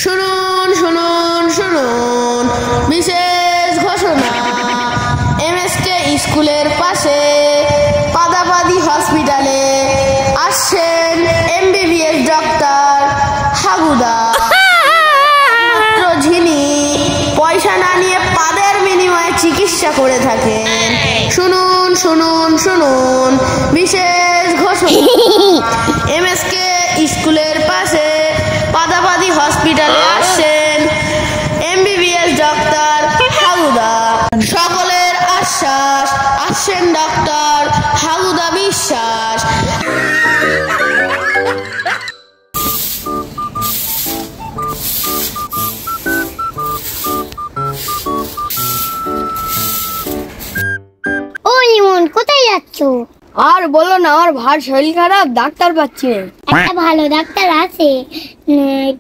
শুনুন শুনুন শুনুন, বিশেষ ঘোষণা। এমএসকে স্কুলের পাশে পাদাপাদি হসপিটালে আসছেন এমবিবিএস ডক্টর হাগুদা, যিনি পয়সা না নিয়ে পাদের বিনিময়ে চিকিৎসা করে থাকেন। শুনুন শুনুন শুনুন, বিশেষ ঘোষণা। এমএসকে স্কুলের পাশে পাদাপাদি হসপিটালে আসছেন এমবিবিএস ডক্টর হাগুদা। সকলের আশ্বাস, আসছেন ডক্টর হাগুদা বিশ্বাস। ও ইমন, কোথায় যাচ্ছ? আর বলো না, আমার ভার শরীর খারাপ, ডাক্তার পাচ্ছি না। একটা ভালো ডাক্তার আছে,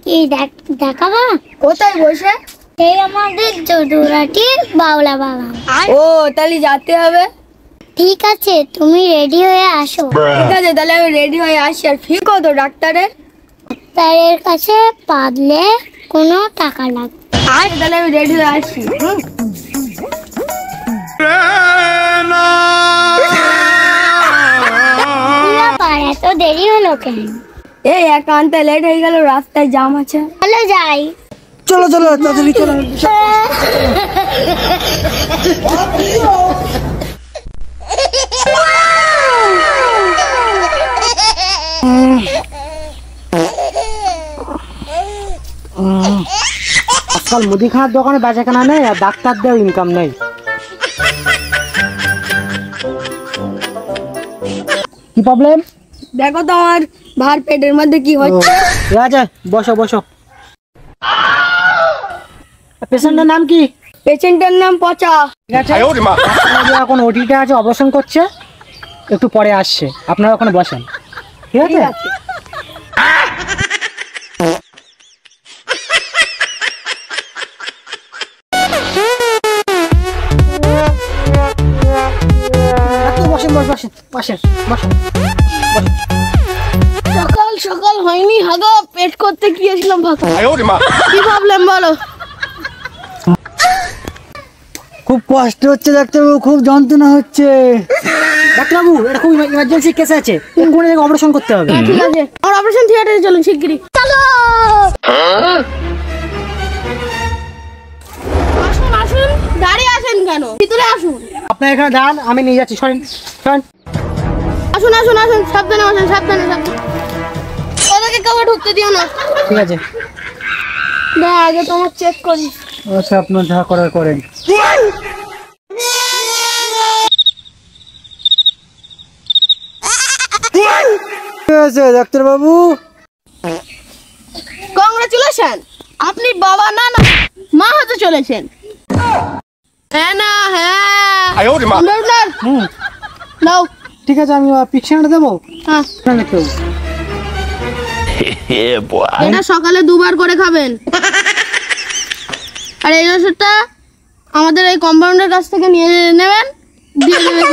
কি দেখাবা? কোথায় বসে? এই আমাদের যদুরাটির বাউলা বাগান। ও, তাহলে যেতে হবে। ঠিক আছে, তুমি রেডি হয়ে আসো। ঠিক আছে, তাহলে আমি রেডি হয়ে আসি। আর ফি কত ডাক্তারের? ডাক্তারের কাছে পাদলে কোনো টাকা লাগবে। তাহলে আমি রেডি হয়ে আসি। এত দেরি হলো কেন? এই একান্তে লেট হয়ে গেল, রাস্তায় জাম আছে। চলো যাই। চলো চলো তাড়াতাড়ি চলো। আজকাল মুদিখানার দোকানে বেচাকেনা নেই, আর ডাক্তারদেরও ইনকাম নেই। কি প্রবলেম? দেখো তো আমার ভার পেটের মধ্যে কি হচ্ছে। ঠিক আছে, বসো বসো। পেশেন্টের নাম কি? পেশেন্টের নাম পচা। ঠিক আছে, এখন ওটিতে আছে, অপারেশন করছে, একটু পরে আসছে, আপনারা ওখানে বসেন। ঠিক আছে। বসেন বসেন বসেন বসেন। সকাল সকাল হয়নি হাগো, পেট করতে গিয়েছিলাম ভাগা। কি প্রবলেম বলো? খুব কষ্ট হচ্ছে ডাক্তারবাবু, খুব যন্ত্রণা হচ্ছে। ডাক্তারবাবু, এটা খুব ইমার্জেন্সি কেস আছে, কোন জায়গায় অপারেশন করতে হবে। ঠিক আছে, আমার অপারেশন থিয়েটারে চলুন শিগগিরই। চলো। আসুন আসুন, দাঁড়িয়ে আছেন কেন? ভিতরে আসুন। আপনার এখানে দাঁড়ান, আমি নিয়ে যাচ্ছি। সরেন সরেন। আসুন আসুন আসুন, সাবধানে বসেন, সাবধানে সাবধানে। ওদেরকে কেউ ঢুকতে দিও না। ঠিক আছে, না আগে তোমার চেক করি। আচ্ছা, আপনার যা করার করেন। ঠিক আছে ডাক্তারবাবু। কংগ্রাচুলেশন, আপনি বাবা না না মা হতে চলেছেন। হ্যাঁ না হ্যাঁ। নাও। ঠিক আছে, আমি পিকচারটা দেবো। হ্যাঁ, লিখতে হবে। এটা সকালে 2 বার করে খাবেন। আর এই ওষুধটা আমাদের এই কম্পাউন্ডের কাছ থেকে নিয়ে নেবেন, দিয়ে দেবেন।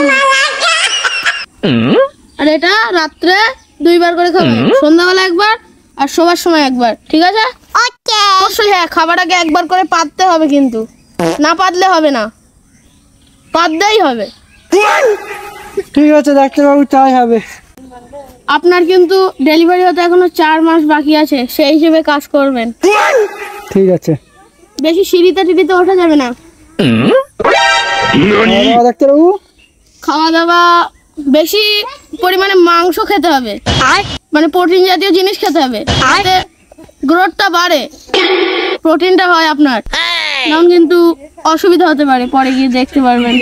আর এটা রাত্রে 2 বার করে খাবেন, সন্ধ্যাবেলা একবার আর শোবার সময় একবার। ঠিক আছে? অবশ্যই হ্যাঁ, খাবার আগে একবার করে পাততে হবে, কিন্তু না পাতলে হবে না, পাততেই হবে। ঠিক আছে ডাক্তারবাবু, তাই হবে। আপনার কিন্তু ডেলিভারি হতে এখনো 4 মাস বাকি আছে, সেই হিসেবে কাজ করবেন। ঠিক আছে। বেশি সিঁড়িতে টিড়িতে ওঠা যাবে না। ডাক্তারবাবু, খাওয়া দাওয়া বেশি পরিমাণে মাংস খেতে হবে, মানে প্রোটিন জাতীয় জিনিস খেতে হবে, যাতে গ্রোথটা বাড়ে, প্রোটিনটা হয় আপনার। নাম কিন্তু অসুবিধা হতে পারে, পরে গিয়ে দেখতে পারবেন।